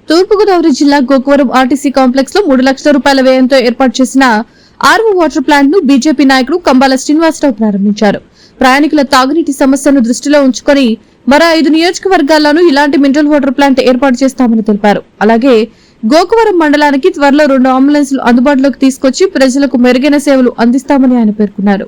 తూర్పుగోదావరి జిల్లా Gokavaram RTC complex లో 3 లక్షల రూపాయల వ్యయంతో ఏర్పాటు చేసిన ఆర్వో వాటర్ ప్లాంట్ ను బీజేపీ నాయకుడు కంబాల శ్రీనివాసరావు ప్రారంభించారు. ప్రయాణికుల తాగునీటి సమస్యను దృష్టిలో ఉంచుకొని మరో 5 నియోజకవర్గాల్లోనూ ఇలాంటి మినరల్ వాటర్ ప్లాంట్ ఏర్పాటు చేస్తామని తెలిపారు. అలాగే గోకవరం మండలానికి త్వరలో 2 అంబులెన్సులు అందుబాటులోకి తీసుకొచ్చి ప్రజలకు మెరుగైన సేవలు అందిస్తామని ఆయన పేర్కొన్నారు.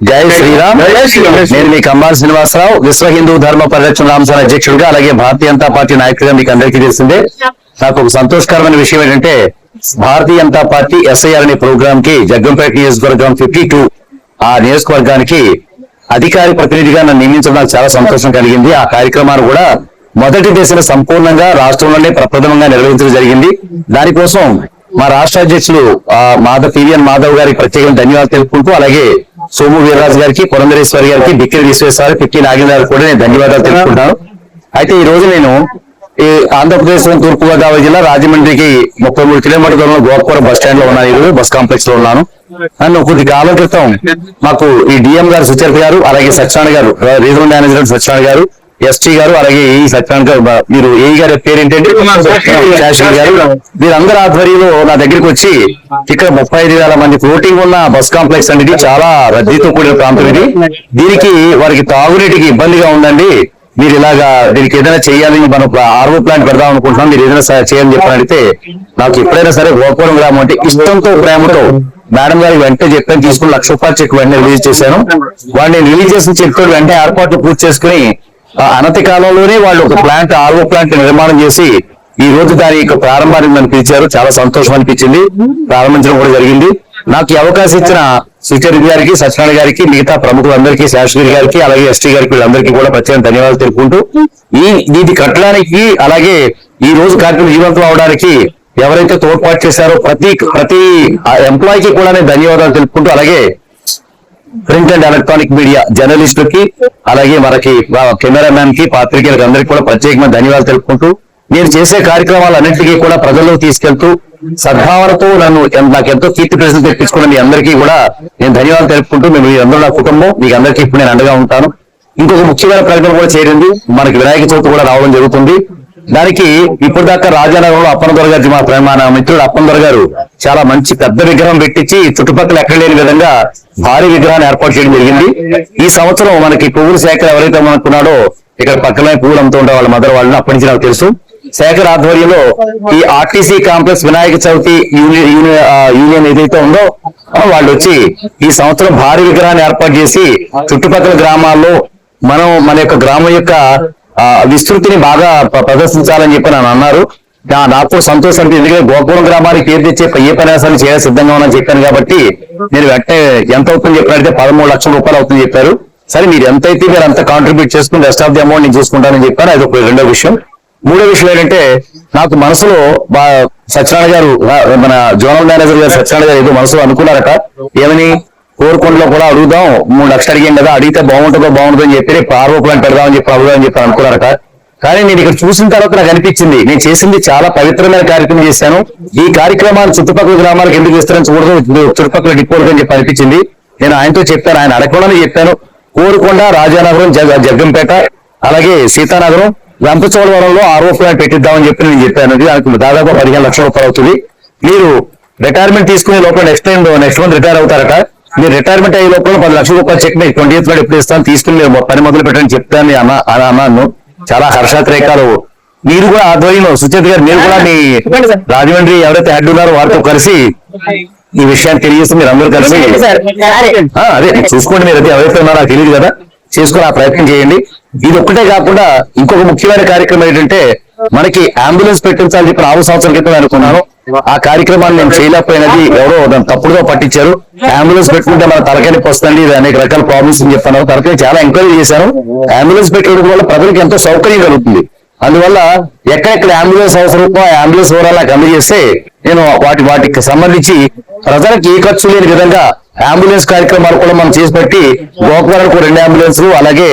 జై శ్రీరామ్. నేను మీ కంబాల శ్రీనివాసరావు, విశ్వ హిందూ ధర్మ పరిరక్షణ రామసాల అధ్యక్షుడిగా, అలాగే భారతీయ జనతా పార్టీ నాయకుడిగా మీకు అందరికీ తెలిసిందే. నాకు ఒక సంతోషకరమైన విషయం ఏంటంటే, భారతీయ జనతా పార్టీ ఎస్ఐఆర్ అనే ప్రోగ్రామ్ కి జగ్గంపేట నియోజకవర్గం 52 ఆ నియోజకవర్గానికి అధికారి ప్రతినిధిగా నన్ను నియమించడం నాకు చాలా సంతోషం కలిగింది. ఆ కార్యక్రమాన్ని కూడా మొదటి దశలో సంపూర్ణంగా రాష్ట్రంలోనే ప్రప్రథమంగా నిర్వహించడం జరిగింది. దానికోసం మా రాష్ట్ర అధ్యక్షులు పివిఎన్ మాధవ్ గారికి ప్రత్యేకంగా ధన్యవాదాలు తెలుపుకుంటూ, అలాగే సోము వీర్రాజు గారికి, పురంధరేశ్వరి గారికి, బిక్కిరి విశ్వేశ్వర, పిక్కి నాగేంద్ర గారికి కూడా నేను ధన్యవాదాలు తెలుపుకుంటాను. అయితే ఈ రోజు నేను ఈ ఆంధ్రప్రదేశ్ లోని తూర్పుగోదావరి జిల్లా రాజమండ్రికి 33 కిలోమీటర్ల దూరంలో గోకవరం బస్ స్టాండ్ లో ఉన్నాను. ఈరోజు బస్ కాంప్లెక్స్ లో ఉన్నాను. నన్ను కొద్ది కాలం క్రితం మాకు ఈ డిఎం గారు సుచరిత గారు, అలాగే సత్యనారాయణ గారు, రీజనల్ మేనేజర్ సత్యనారాయణ గారు, ఎస్టీ గారు, అలాగే ఈ సత్యనారాయణ గారు, మీరు ఏ గారి పేరు ఏంటంటే శాశ్వత గారు, వీరందరూ ఆధ్వర్యంలో నా దగ్గరికి వచ్చి ఇక్కడ 35,000 మంది ఫ్లోటింగ్ ఉన్న బస్ కాంప్లెక్స్ అనేది చాలా రద్దీతో కూడిన ప్రాంతం ఇది. దీనికి వారికి తాగునీటికి ఇబ్బందిగా ఉందండి, మీరు ఇలాగా దీనికి ఏదైనా చేయాలని మనం ఆర్వో ప్లాంట్ పెడదాం అనుకుంటున్నాం, మీరు ఏదైనా చేయాలని చెప్పని అడిగితే, నాకు ఎప్పుడైనా సరే గోకవరం గ్రామం అంటే ఇష్టంతో ప్రేమతో మేడం గారికి వెంటనే చెప్పాను, తీసుకుని 1 లక్ష రూపాయలు చెక్ వెంటనే రిలీజ్ చేశాను. వాడిని రిలీజ్ చేసిన చెక్ వెంటనే ఏర్పాట్లు పూర్తి చేసుకుని అనతి కాలంలోనే వాళ్ళు ఒక ప్లాంట్ ఆర్వో ప్లాంట్ నిర్మాణం చేసి ఈ రోజు దాని యొక్క ప్రారంభానికి నన్ను పిలిచారు. చాలా సంతోషం అనిపించింది. ప్రారంభించడం కూడా జరిగింది. నాకు ఈ అవకాశం ఇచ్చిన సుచరిత గారికి, సత్యనారాయణ గారికి, మిగతా ప్రముఖులందరికీ, శాశ్వత గారికి, అలాగే ఎస్టీ గారికి, వీళ్ళందరికీ కూడా ప్రత్యేక ధన్యవాదాలు తెలుపుకుంటూ, ఇది కట్టడానికి అలాగే ఈ రోజు కార్యక్రమం జీవంతం అవడానికి ఎవరైతే తోడ్పాటు చేశారో ప్రతి ఎంప్లాయీకి కూడా నేను ధన్యవాదాలు తెలుపుకుంటూ, అలాగే ప్రింట్ అండ్ ఎలక్ట్రానిక్ మీడియా జర్నలిస్టులకి, అలాగే మనకి కెమెరామ్యాన్ కి, పాత్రికేయులకు అందరికీ కూడా ప్రత్యేకమైన ధన్యవాదాలు తెలుపుకుంటూ, నేను చేసే కార్యక్రమాలన్నింటికీ కూడా ప్రజల్లో తీసుకెళ్తూ సద్భావనతో నాకు ఎంతో కీర్తి ప్రశ్నలు తెప్పించుకున్న మీ అందరికీ కూడా నేను ధన్యవాదాలు తెలుపుకుంటూ, మేము అందరూ నా కుటుంబం, మీకు అందరికీ ఇప్పుడు నేను అండగా ఉంటాను. ఇంకొక ముఖ్యమైన ప్రకటన కూడా చేరింది. మనకి వినాయక చవితి కూడా రావడం జరుగుతుంది. దానికి ఇప్పటిదాకా రాజానగరంలో అప్పనదొర గారి మన మిత్రుడు అప్పనదొర గారు చాలా మంచి పెద్ద విగ్రహం పెట్టించి చుట్టుపక్కల ఎక్కడ లేని విధంగా భారీ విగ్రహాన్ని ఏర్పాటు చేయడం జరిగింది. ఈ సంవత్సరం మనకి పువ్వుల శేఖర్ ఎవరైతే అనుకున్నాడో, ఇక్కడ పక్కనే పువ్వులు అమ్ముతూ ఉండే వాళ్ళ మదర్ వాళ్ళని అప్పటి నుంచి నాకు తెలుసు. శేఖర్ ఆధ్వర్యంలో ఈ RTC complex Vinayaka Chavithi union ఏదైతే ఉందో వాళ్ళు వచ్చి ఈ సంవత్సరం భారీ విగ్రహాన్ని ఏర్పాటు చేసి చుట్టుపక్కల గ్రామాల్లో మన యొక్క గ్రామం యొక్క విస్తృతిని బాగా ప్రదర్శించాలని చెప్పి నన్ను అన్నారు. నాకు సంతోషం అనిపించింది. ఎందుకంటే గోకవరం గ్రామానికి పేరు తెచ్చే ఏ పనిసార్లు చేయాలి సిద్ధంగా ఉన్నానని చెప్పాను కాబట్టి నేను వెంటనే ఎంత అవుతుందని చెప్పినట్టే 13 లక్షల రూపాయలు అవుతుందని చెప్పారు. సరే, మీరు ఎంతైతే మీరు అంత కాంట్రిబ్యూట్ చేసుకుని రెస్ట్ ఆఫ్ ది అమౌంట్ నేను చూసుకుంటానని చెప్పాను. అది ఒక రెండో విషయం. మూడో విషయం ఏంటంటే, నాకు మనసులో సత్యనారాయణ గారు, మన జోనల్ మేనేజర్ గారు సత్యనారాయణ గారు ఏదో మనసులో అనుకున్నారట, ఏమని కోరుకొండలో కూడా అడుగుదాం, 3 లక్షలు అడిగాం కదా, అడిగితే బాగుంటుందో అని చెప్పి ఆర్వో ప్లాంట్ పెడదామని చెప్పి అడుగుదామని చెప్పి అనుకున్నారట. కానీ నేను ఇక్కడ చూసిన తర్వాత నాకు అనిపించింది, నేను చేసింది చాలా పవిత్రమైన కార్యక్రమం చేశాను. ఈ కార్యక్రమాలు చుట్టుపక్కల గ్రామాలకు ఎందుకు విస్తరించకూడదు, చుట్టుపక్కల డిపోలకు అని చెప్పి అనిపించింది. నేను ఆయనతో చెప్పాను, ఆయన అడగకుండానే చెప్పాను. కోరుకొండ, రాజానగరం, జగ్గంపేట, అలాగే సీతానగరం, రంపచోడవరంలో ఆర్వో ప్లాంట్ పెట్టిద్దామని చెప్పి నేను చెప్పాను. దానికి దాదాపు 15 లక్షల రూపాయలు అవుతుంది. మీరు రిటైర్మెంట్ తీసుకునే లోపల నెక్స్ట్ మంత్ రిటైర్ అవుతారట. మీరు రిటైర్మెంట్ అయ్యే లోపల 10 లక్షల రూపాయలు చెక్ 28th నాడు ఎప్పుడు ఇస్తాను, తీసుకుని మీరు పని మొదలు పెట్టని చెప్తాను అన్నాను. చాలా హర్షాతిరేకాలు మీరు కూడా ఆధ్వర్యంలో సుచేత గారు మీరు కూడా మీ రాజమండ్రి ఎవరైతే హెడ్ ఉన్నారో వారితో కలిసి ఈ విషయాన్ని తెలియజేసి మీరు అందరూ కలిసి అదే చూసుకోండి. మీరు అయితే ఎవరైతే ఉన్నారో నాకు తెలియదు కదా, చేసుకుని ఆ ప్రయత్నం చేయండి. ఇది ఒక్కటే కాకుండా ఇంకొక ముఖ్యమైన కార్యక్రమం ఏంటంటే మనకి అంబులెన్స్ పెట్టించాలని చెప్పి 4 సంవత్సరాల క్రితం అనుకున్నాను. ఆ కార్యక్రమాన్ని నేను చేయలేకపోయినది ఎవరో తప్పుడుగా పట్టించారు. అంబులెన్స్ పెట్టుకుంటే మన తలకాయ నొప్పి వస్తుంది, ఇది అనేక రకాల ప్రాబ్లమ్స్ అని చెప్పాను. తలకాయ చాలా ఎంక్వైరీ చేశాను. అంబులెన్స్ పెట్టడం వల్ల ప్రజలకు ఎంతో సౌకర్యం కలుగుతుంది. అందువల్ల ఎక్కడెక్కడ అంబులెన్స్ అవసరం ఆ అంబులెన్స్ వివరాలు నాకు అందజేస్తే నేను వాటికి సంబంధించి ప్రజలకు ఏ ఖర్చు లేని విధంగా అంబులెన్స్ కార్యక్రమాలు కూడా మనం చేసి పెట్టి గోకవరానికి 2 అంబులెన్స్లు, అలాగే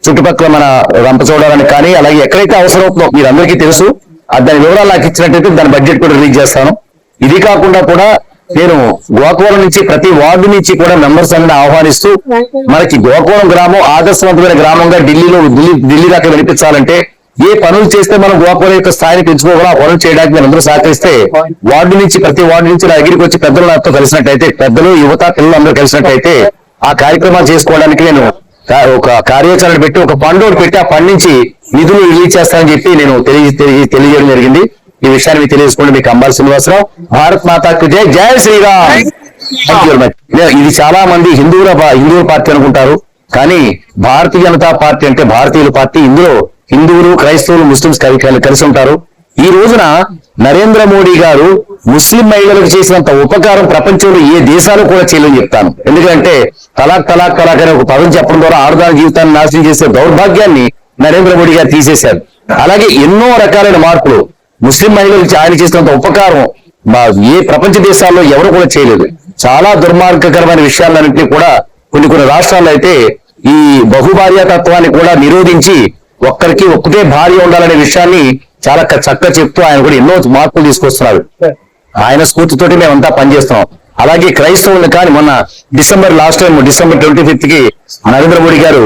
చుట్టుపక్కల మన రంపచోడవరానికి కానీ అలాగే ఎక్కడైతే అవసరం అవుతుందో మీరు అందరికీ తెలుసు. దాని వివరాలు నాకు ఇచ్చినట్టయితే దాని బడ్జెట్ కూడా రిలీజ్ చేస్తాను. ఇది కాకుండా కూడా నేను గోకవరం నుంచి ప్రతి వార్డు నుంచి కూడా మెంబర్స్ అన్ని ఆహ్వానిస్తూ మనకి గోకవరం గ్రామం ఆదర్శవంతమైన గ్రామంగా ఢిల్లీ దాకా వినిపించాలంటే ఏ పనులు చేస్తే మనం గోకవరం యొక్క స్థాయిని పెంచుకోగలం ఆ పనులు చేయడానికి మీరు అందరూ సహకరిస్తే వార్డు నుంచి ప్రతి వార్డు నుంచి నా దగ్గరికి వచ్చి పెద్దలు నాతో కలిసినట్టయితే, పెద్దలు యువత పిల్లలు అందరూ కలిసినట్టయితే ఆ కార్యక్రమాలు చేసుకోవడానికి నేను ఒక కార్యాచరణ పెట్టి ఒక ఫండ్ పెట్టి ఆ ఫండ్ నుంచి నిధులు రిలీజ్ చేస్తానని చెప్పి నేను తెలియజేయడం జరిగింది. ఈ విషయాన్ని మీకు తెలియజేసుకోండి. మీకు అంబాలి శ్రీనివాసరావు. భారత్ మాతాకు జై, జై Shriram. Thank you very much. ఇది చాలా మంది హిందువుల పార్టీ అనుకుంటారు, కానీ భారతీయ జనతా పార్టీ అంటే భారతీయుల పార్టీ. ఇందులో హిందువులు, క్రైస్తవులు, ముస్లింస్ కలిసి ఉంటారు. ఈ రోజున నరేంద్ర మోడీ గారు ముస్లిం మహిళలకు చేసినంత ఉపకారం ప్రపంచంలో ఏ దేశాలు కూడా చేయలేని చెప్తాను. ఎందుకంటే తలాక్ అనే ఒక పదం చెప్పడం ద్వారా ఆడదాని జీవితాన్ని నాశనం చేసే దౌర్భాగ్యాన్ని నరేంద్ర మోడీ గారు తీసేశారు. అలాగే ఎన్నో రకాలైన మార్పులు ముస్లిం మహిళలకు ఆయన చేసినంత ఉపకారం ఏ ప్రపంచ దేశాల్లో ఎవరు కూడా చేయలేదు. చాలా దుర్మార్గకరమైన విషయాలన్నింటినీ కూడా కొన్ని రాష్ట్రాల్లో అయితే ఈ బహుభార్యాతత్వాన్ని కూడా నిరోధించి ఒక్కటే భార్య ఉండాలనే విషయాన్ని చాలా చక్కగా చెప్తూ ఆయన కూడా ఎన్నో మార్పులు తీసుకొస్తున్నారు. ఆయన స్ఫూర్తితోటి మేమంతా పనిచేస్తున్నాం. అలాగే క్రైస్తవులు కానీ మొన్న డిసెంబర్ 25th కి నరేంద్ర మోడీ గారు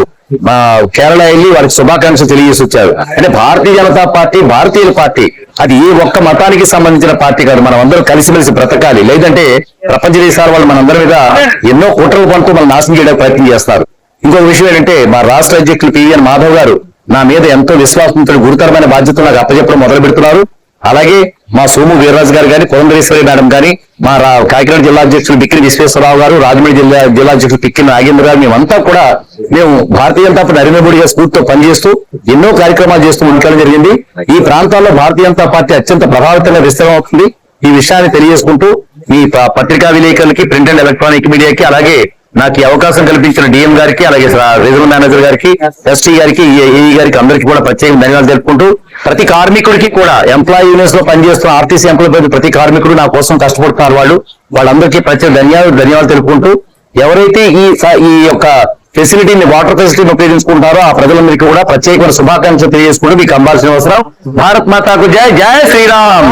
కేరళ వెళ్ళి వారికి శుభాకాంక్షలు తెలియజేసి వచ్చారు. అంటే భారతీయ జనతా పార్టీ భారతీయుల పార్టీ, అది ఏ ఒక్క మతానికి సంబంధించిన పార్టీ కాదు. మనం అందరూ కలిసిమెలిసి బ్రతకాలి. లేదంటే ప్రపంచ దేశాల వాళ్ళు మనందరి మీద ఎన్నో కుట్రలు పంటూ మనం నాశనం చేయడానికి ప్రయత్నం చేస్తారు. ఇంకొక విషయం ఏంటంటే మా రాష్ట్ర అధ్యక్షులు పివిఎన్ మాధవ్ గారు నా మీద ఎంతో విశ్వాసంతో గురుతరమైన బాధ్యతలు నాకు అప్పచెప్పడం మొదలు పెడుతున్నారు. అలాగే మా సోము వీర్రాజు గారు కానీ, పురంధరేశ్వరి మేడం కానీ, మా కాకినాడ జిల్లా అధ్యక్షులు బిక్కిన విశ్వేశ్వరరావు గారు, రాజమండ్రి జిల్లా అధ్యక్షులు పిక్కిన నాగేంద్ర గారు, మేమంతా కూడా భారతీయ జనతా పార్టీ నరేంద్ర మోడీ గారి స్ఫూర్తితో పనిచేస్తూ ఎన్నో కార్యక్రమాలు చేస్తూ ముందుకెళ్ళడం జరిగింది. ఈ ప్రాంతాల్లో భారతీయ జనతా పార్టీ అత్యంత ప్రభావితంగా విస్తరం అవుతుంది. ఈ విషయాన్ని తెలియజేసుకుంటూ మీ పత్రికా విలేకరులకి, ప్రింట్ అండ్ ఎలక్ట్రానిక్ మీడియాకి, అలాగే నాకు ఈ అవకాశం కల్పించిన డిఎం గారికి, అలాగే రీజనల్ మేనేజర్ గారికి, ఎస్టీ గారికి, ఏఈ గారికి అందరికీ కూడా ప్రత్యేక ధన్యవాదాలు తెలుపుకుంటూ ప్రతి కార్మికుడికి కూడా ఎంప్లాయీ యూనియన్స్ లో పనిచేస్తున్న ఆర్టీసీ ఎంప్లాయీ ప్రతి కార్మికుడు నా కోసం కష్టపడుతున్నారు. వాళ్ళందరికీ ప్రత్యేక ధన్యవాదాలు తెలుపుకుంటూ ఎవరైతే ఈ యొక్క ఫెసిలిటీని వాటర్ ఫెసిలిటీని ఉపయోగించుకుంటారో ఆ ప్రజలందరికీ కూడా ప్రత్యేకమైన శుభాకాంక్షలు తెలియజేసుకుంటూ మీకు అంబాలి శ్రీనివాసరావు. భారత్ మాతాకు జై, జై Shriram.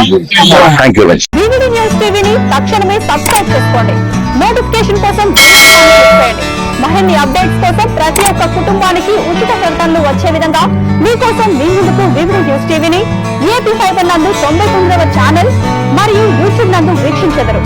Thank you very much. వివిడి న్యూస్ టీవీని తక్షణమే సబ్స్క్రైబ్ చేసుకోండి. నోటిఫికేషన్ కోసం మరిన్ని అప్డేట్స్ కోసం ప్రతి ఒక్క కుటుంబానికి ఉచిత ప్రకటనలు వచ్చే విధంగా మీకోసం మీ ముందుకు వివిడి న్యూస్ టీవీని AP5 నందు 99వ ఛానల్ మరియు యూట్యూబ్ నందు వీక్షించెదరు.